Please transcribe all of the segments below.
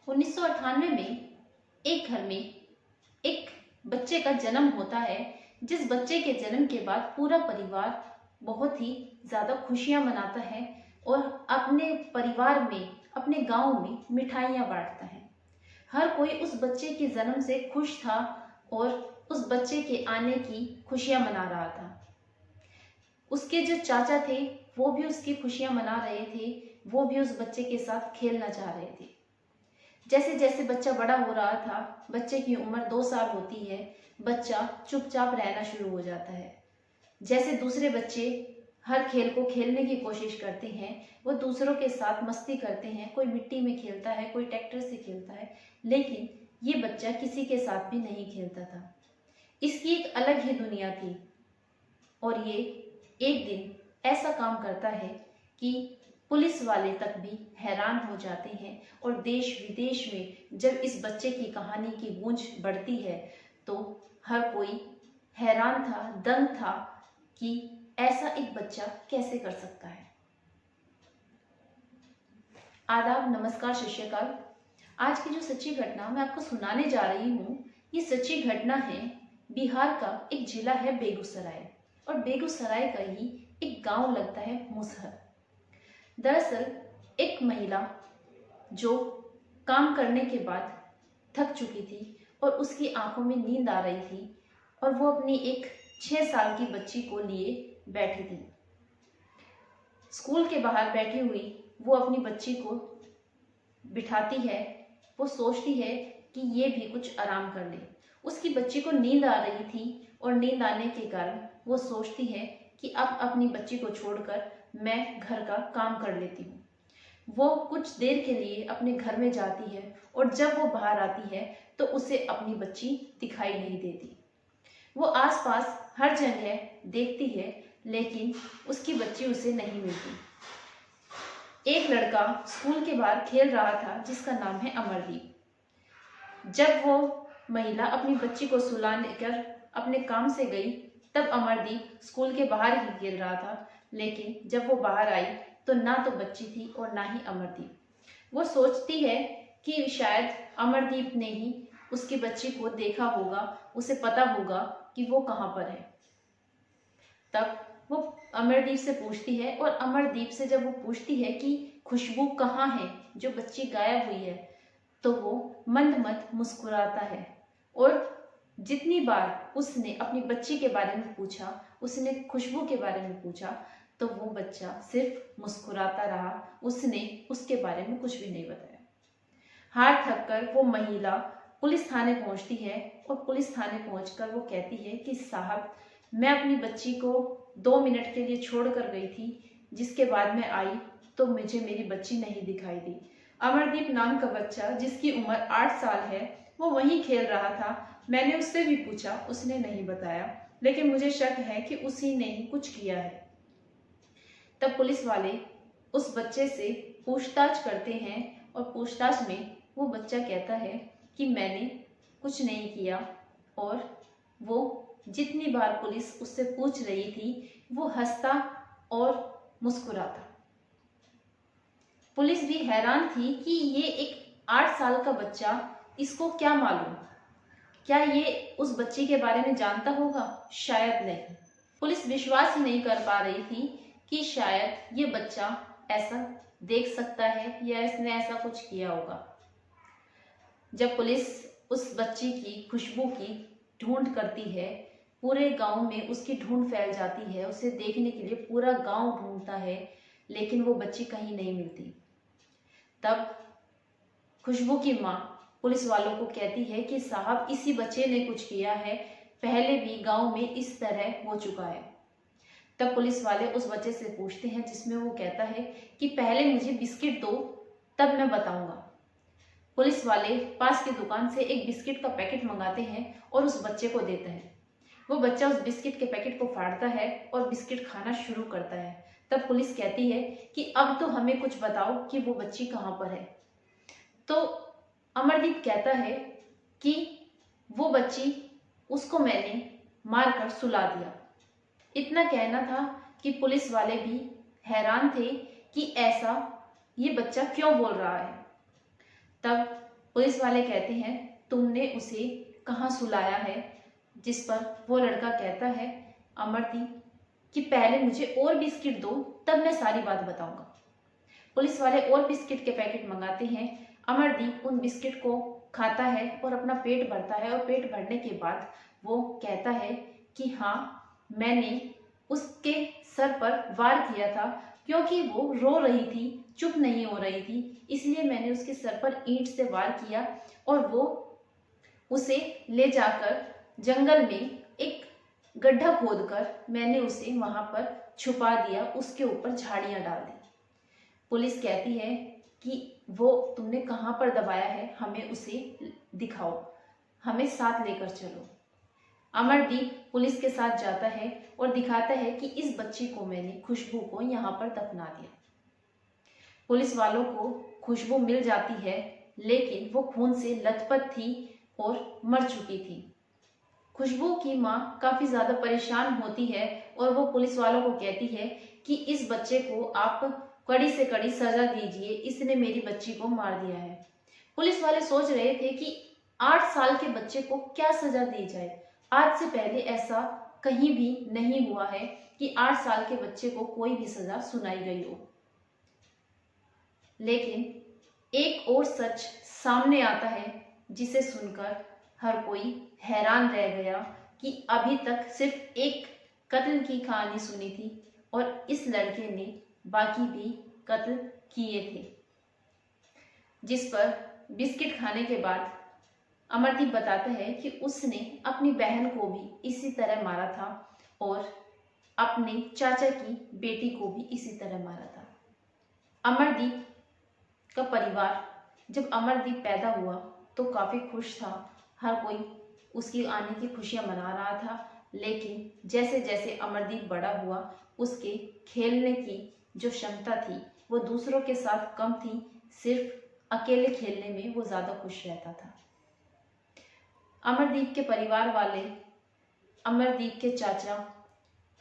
1998 में एक घर में एक बच्चे का जन्म होता है, जिस बच्चे के जन्म के बाद पूरा परिवार बहुत ही ज़्यादा खुशियां मनाता है और अपने परिवार में, अपने गांव में मिठाइयां बांटता है। हर कोई उस बच्चे के जन्म से खुश था और उस बच्चे के आने की खुशियां मना रहा था। उसके जो चाचा थे वो भी उसकी खुशियां मना रहे थे, वो भी उस बच्चे के साथ खेलना चाह रहे थे। जैसे जैसे बच्चा बड़ा हो रहा था, बच्चे की उम्र 2 साल होती है, बच्चा चुपचाप रहना शुरू हो जाता है। जैसे दूसरे बच्चे हर खेल को खेलने की कोशिश करते हैं, वो दूसरों के साथ मस्ती करते हैं, कोई मिट्टी में खेलता है, कोई ट्रैक्टर से खेलता है, लेकिन ये बच्चा किसी के साथ भी नहीं खेलता था। इसकी एक अलग ही दुनिया थी। और ये एक दिन ऐसा काम करता है कि पुलिस वाले तक भी हैरान हो जाते हैं और देश विदेश में जब इस बच्चे की कहानी की गूंज बढ़ती है तो हर कोई हैरान था, दंग था कि ऐसा एक बच्चा कैसे कर सकता है। आदाब, नमस्कार, सत श्री अकाल। आज की जो सच्ची घटना मैं आपको सुनाने जा रही हूँ, ये सच्ची घटना है बिहार का एक जिला है बेगूसराय, और बेगूसराय का ही एक गांव लगता है मुसहर। दरअसल एक महिला जो काम करने के बाद थक चुकी थी और उसकी आंखों में नींद आ रही थी, और वो अपनी एक 6 साल की बच्ची को लिए बैठी थी। स्कूल के बाहर बैठी हुई वो अपनी बच्ची को बिठाती है। वो सोचती है कि ये भी कुछ आराम कर ले। उसकी बच्ची को नींद आ रही थी और नींद आने के कारण वो सोचती है कि अब अपनी बच्ची को छोड़कर मैं घर का काम कर लेती हूँ। वो कुछ देर के लिए अपने घर में जाती है और जब वो बाहर आती है तो उसे अपनी बच्ची दिखाई नहीं देती। वो आसपास हर जगह देखती है, लेकिन उसकी बच्ची उसे नहीं मिलती। एक लड़का स्कूल के बाहर खेल रहा था जिसका नाम है अमरदीप। जब वो महिला अपनी बच्ची को सुलाने कर अपने काम से गई तब अमरदीप स्कूल के बाहर ही खेल रहा था, लेकिन जब वो बाहर आई तो ना तो बच्ची थी और ना ही अमरदीप। वो सोचती है कि शायद अमरदीप ने ही उसकी बच्ची को देखा होगा, उसे पता होगा कि वो कहाँ पर है। तब वो अमरदीप से पूछती है, और अमरदीप से जब वो पूछती है कि खुशबू कहाँ है, जो बच्ची गायब हुई है, तो वो मंद मंद मुस्कुराता है। और जितनी बार उसने अपनी बच्ची के बारे में पूछा, उसने खुशबू के बारे में पूछा, तो वो बच्चा सिर्फ मुस्कुराता रहा, उसने उसके बारे में कुछ भी नहीं बताया। हार थक कर वो महिला पुलिस थाने पहुंचती है, और पुलिस थाने पहुंचकर वो कहती है कि साहब, मैं अपनी बच्ची को 2 मिनट के लिए छोड़ कर गई थी, जिसके बाद मैं आई तो मुझे मेरी बच्ची नहीं दिखाई दी। अमरदीप नाम का बच्चा जिसकी उम्र 8 साल है, वो वहीं खेल रहा था। मैंने उससे भी पूछा, उसने नहीं बताया, लेकिन मुझे शक है कि उसी ने ही कुछ किया है। तब पुलिस वाले उस बच्चे से पूछताछ करते हैं, और पूछताछ में वो बच्चा कहता है कि मैंने कुछ नहीं किया। और वो जितनी बार पुलिस उससे पूछ रही थी वो हंसता और मुस्कुराता। पुलिस भी हैरान थी कि ये एक 8 साल का बच्चा, इसको क्या मालूम, क्या ये उस बच्ची के बारे में जानता होगा? शायद नहीं। पुलिस विश्वास ही नहीं कर पा रही थी कि शायद ये बच्चा ऐसा देख सकता है या इसने ऐसा कुछ किया होगा। जब पुलिस उस बच्ची की खुशबू की ढूंढ करती है, पूरे गांव में उसकी ढूंढ फैल जाती है, उसे देखने के लिए पूरा गांव ढूंढता है, लेकिन वो बच्ची कहीं नहीं मिलती। तब खुशबू की माँ पुलिस वालों को कहती है कि साहब, इसी बच्चे ने कुछ किया है, पहले भी गांव में इस तरह हो चुका है। तब पुलिस वाले उस बच्चे से पूछते हैं, जिसमें वो कहता है कि पहले मुझे बिस्किट दो, तब मैं बताऊंगा। पुलिस वाले पास की दुकान से एक बिस्किट का पैकेट मंगाते हैं और उस बच्चे को देते हैं। वो बच्चा उस बिस्किट के पैकेट को फाड़ता है और बिस्किट खाना शुरू करता है। तब पुलिस कहती है कि अब तो हमें कुछ बताओ कि वो बच्ची कहाँ पर है। तो अमरदीप कहता है कि वो बच्ची, उसको मैंने मारकर सुला दिया। इतना कहना था कि पुलिस वाले भी हैरान थे कि ऐसा ये बच्चा क्यों बोल रहा है। तब पुलिस वाले कहते हैं तुमने उसे कहाँ सुलाया है, जिस पर वो लड़का कहता है अमरदीप कि पहले मुझे और बिस्किट दो, तब मैं सारी बात बताऊंगा। पुलिस वाले और बिस्किट के पैकेट मंगाते हैं। अमरदीप उन बिस्किट को खाता है और अपना पेट भरता है, और पेट भरने के बाद वो कहता है कि हाँ, मैंने उसके सर पर वार किया था, क्योंकि वो रो रही थी, चुप नहीं हो रही थी, इसलिए मैंने उसके सर पर ईंट से वार किया और वो उसे ले जाकर जंगल में एक गड्ढा खोदकर मैंने उसे वहां पर छुपा दिया, उसके ऊपर झाड़ियां डाल दी। पुलिस कहती है कि वो तुमने कहाँ पर दबाया है, हमें उसे दिखाओ, हमें साथ लेकर चलो। अमरदीप पुलिस के साथ जाता है और दिखाता है कि इस बच्ची को मैंने, खुशबू को, यहाँ पर दफना दिया। पुलिस वालों को खुशबू मिल जाती है, लेकिन वो खून से लथपथ थी और मर चुकी थी। खुशबू की माँ काफी ज्यादा परेशान होती है और वो पुलिस वालों को कहती है कि इस बच्चे को आप कड़ी से कड़ी सजा दीजिए, इसने मेरी बच्ची को मार दिया है। पुलिस वाले सोच रहे थे कि 8 साल के बच्चे को क्या सजा दी जाए। आज से पहले ऐसा कहीं भी नहीं हुआ है कि 8 साल के बच्चे को कोई भी सजा सुनाई गई हो। लेकिन एक और सच सामने आता है जिसे सुनकर हर कोई हैरान रह गया कि अभी तक सिर्फ एक कत्ल की कहानी सुनी थी और इस लड़के ने बाकी भी कत्ल किए थे। जिस पर बिस्किट खाने के बाद अमरदीप बताता है कि उसने अपनी बहन को भी इसी तरह मारा था और अपने चाचा की बेटी को भी इसी तरह मारा था। अमरदीप का परिवार, जब अमरदीप पैदा हुआ तो काफी खुश था, हर कोई उसकी आने की खुशियां मना रहा था। लेकिन जैसे जैसे अमरदीप बड़ा हुआ, उसके खेलने की जो क्षमता थी वो दूसरों के साथ कम थी, सिर्फ अकेले खेलने में वो ज्यादा खुश रहता था। अमरदीप के परिवार वाले, अमरदीप के चाचा,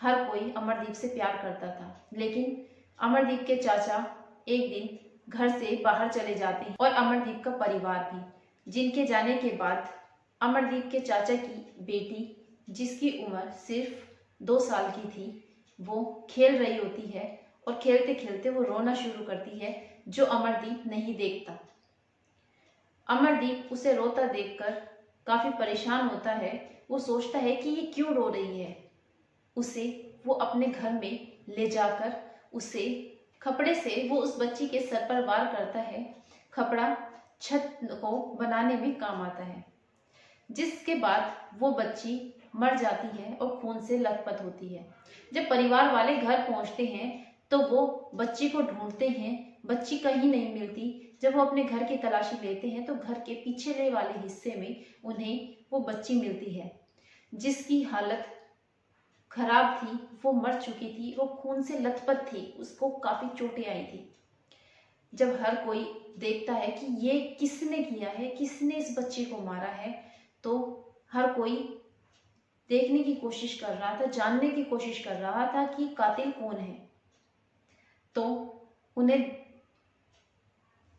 हर कोई अमरदीप से प्यार करता था। लेकिन अमरदीप के चाचा एक दिन घर से बाहर चले जाते हैं और अमरदीप का परिवार भी, जिनके जाने के बाद अमरदीप के चाचा की बेटी, जिसकी उम्र सिर्फ 2 साल की थी, वो खेल रही होती है और खेलते खेलते वो रोना शुरू करती है, जो अमरदीप नहीं देखता। अमरदीप उसे रोता देखकर काफी परेशान होता है। वो सोचता है कि ये क्यों रो रही है। उसे वो अपने घर में ले जाकर उसे खपड़े से वो उस बच्ची के सर पर वार करता है। खपड़ा छत को बनाने में काम आता है, जिसके बाद वो बच्ची मर जाती है और खून से लथपथ होती है। जब परिवार वाले घर पहुंचते हैं तो वो बच्ची को ढूंढते हैं, बच्ची कहीं नहीं मिलती। जब वो अपने घर की तलाशी लेते हैं तो घर के पिछले वाले हिस्से में उन्हें वो बच्ची मिलती है, जिसकी हालत खराब थी, वो मर चुकी थी, वो खून से लथपथ थी, उसको काफी चोटें आई थी। जब हर कोई देखता है कि ये किसने किया है, किसने इस बच्चे को मारा है, तो हर कोई देखने की कोशिश कर रहा था, जानने की कोशिश कर रहा था कि कातिल कौन है। तो उन्हें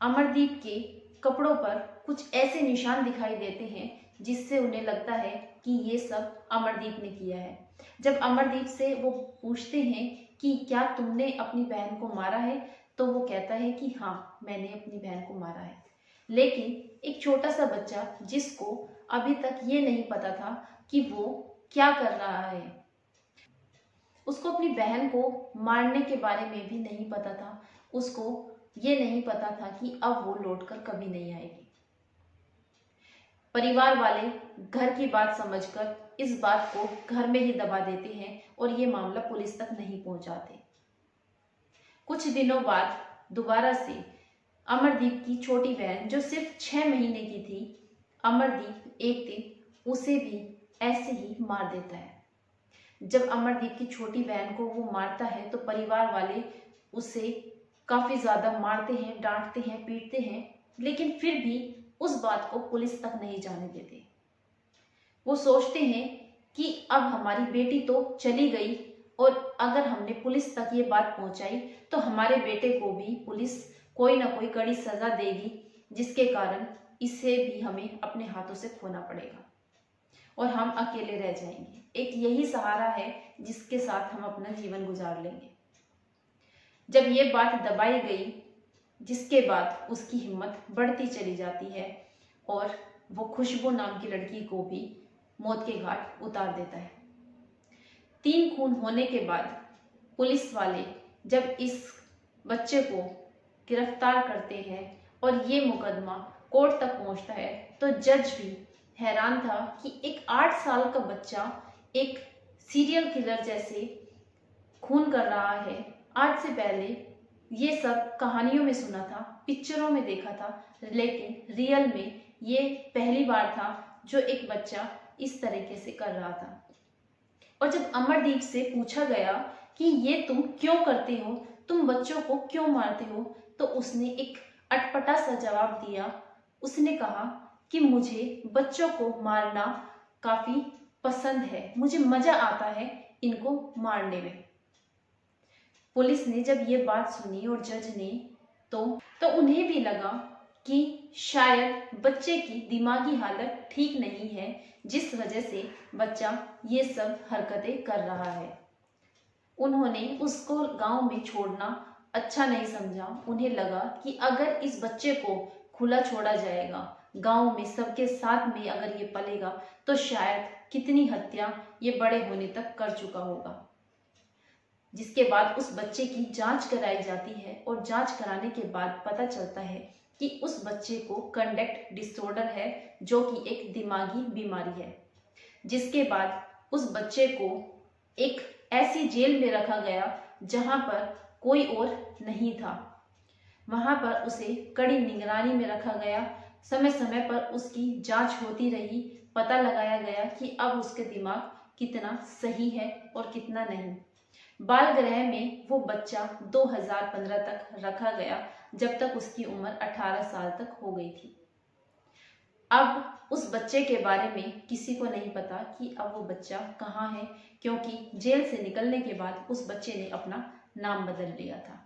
अमरदीप के कपड़ों पर कुछ ऐसे निशान दिखाई देते हैं जिससे उन्हें लगता है कि ये सब अमरदीप ने किया है। जब अमरदीप से वो पूछते हैं कि क्या तुमने अपनी बहन को मारा है, तो वो कहता है कि हाँ, मैंने अपनी बहन को मारा है। लेकिन एक छोटा सा बच्चा, जिसको अभी तक ये नहीं पता था कि वो क्या कर रहा है, उसको अपनी बहन को मारने के बारे में भी नहीं पता था, उसको ये नहीं पता था कि अब वो लौटकर कभी नहीं आएगी। परिवार वाले घर की बात समझकर इस बात को घर में ही दबा देते हैं और ये मामला पुलिस तक नहीं पहुंचाते। कुछ दिनों बाद दोबारा से अमरदीप की छोटी बहन, जो सिर्फ 6 महीने की थी, अमरदीप एक दिन उसे भी ऐसे ही मार देता है। जब अमरदीप की छोटी बहन को वो मारता है तो परिवार वाले उसे काफी ज्यादा मारते हैं, डांटते हैं, पीटते हैं, लेकिन फिर भी उस बात को पुलिस तक नहीं जाने देते। वो सोचते हैं कि अब हमारी बेटी तो चली गई और अगर हमने पुलिस तक ये बात पहुंचाई तो हमारे बेटे को भी पुलिस कोई ना कोई कड़ी सजा देगी, जिसके कारण इसे भी हमें अपने हाथों से खोना पड़ेगा और हम अकेले रह जाएंगे। एक यही सहारा है जिसके साथ हम अपना जीवन गुजार लेंगे। जब ये बात दबाई गई, जिसके बाद उसकी हिम्मत बढ़ती चली जाती है और वो खुशबू नाम की लड़की को भी मौत के घाट उतार देता है। 3 खून होने के बाद पुलिस वाले जब इस बच्चे को गिरफ्तार करते हैं और ये मुकदमा कोर्ट तक पहुंचता है, तो जज भी हैरान था कि एक 8 साल का बच्चा एक सीरियल किलर जैसे खून कर रहा है। आज से पहले ये सब कहानियों में सुना था, पिक्चरों में देखा था, लेकिन रियल में ये पहली बार था जो एक बच्चा इस तरीके से कर रहा था। और जब अमरदीप से पूछा गया कि ये तुम क्यों करते हो, तुम बच्चों को क्यों मारते हो, तो उसने एक अटपटा सा जवाब दिया। उसने कहा कि मुझे बच्चों को मारना काफी पसंद है, मुझे मजा आता है इनको मारने में। पुलिस ने जब ये बात सुनी और जज ने तो उन्हें भी लगा कि शायद बच्चे की दिमागी हालत ठीक नहीं है, जिस वजह से बच्चा ये सब हरकतें कर रहा है। उन्होंने उसको गांव में छोड़ना अच्छा नहीं समझा। उन्हें लगा कि अगर इस बच्चे को खुला छोड़ा जाएगा, गांव में सबके साथ में अगर ये पलेगा, तो शायद कितनी हत्या ये बड़े होने तक कर चुका होगा। जिसके बाद उस बच्चे की जांच कराई जाती है और जांच कराने के बाद पता चलता है कि उस बच्चे को कंडक्ट डिसऑर्डर है, जो कि एक दिमागी बीमारी है। जिसके बाद उस बच्चे को एक ऐसी जेल में रखा गया जहां पर कोई और नहीं था। वहां पर उसे कड़ी निगरानी में रखा गया। समय समय पर उसकी जांच होती रही, पता लगाया गया कि अब उसके दिमाग कितना सही है और कितना नहीं। बाल गृह में वो बच्चा 2015 तक रखा गया, जब तक उसकी उम्र 18 साल तक हो गई थी। अब उस बच्चे के बारे में किसी को नहीं पता कि अब वो बच्चा कहाँ है, क्योंकि जेल से निकलने के बाद उस बच्चे ने अपना नाम बदल लिया था।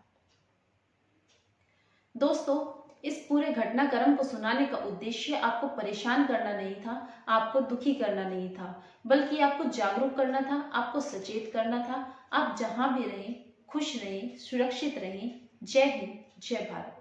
दोस्तों, इस पूरे घटनाक्रम को सुनाने का उद्देश्य आपको परेशान करना नहीं था, आपको दुखी करना नहीं था, बल्कि आपको जागरूक करना था, आपको सचेत करना था। आप जहां भी रहें, खुश रहें, सुरक्षित रहें। जय हिंद, जय भारत।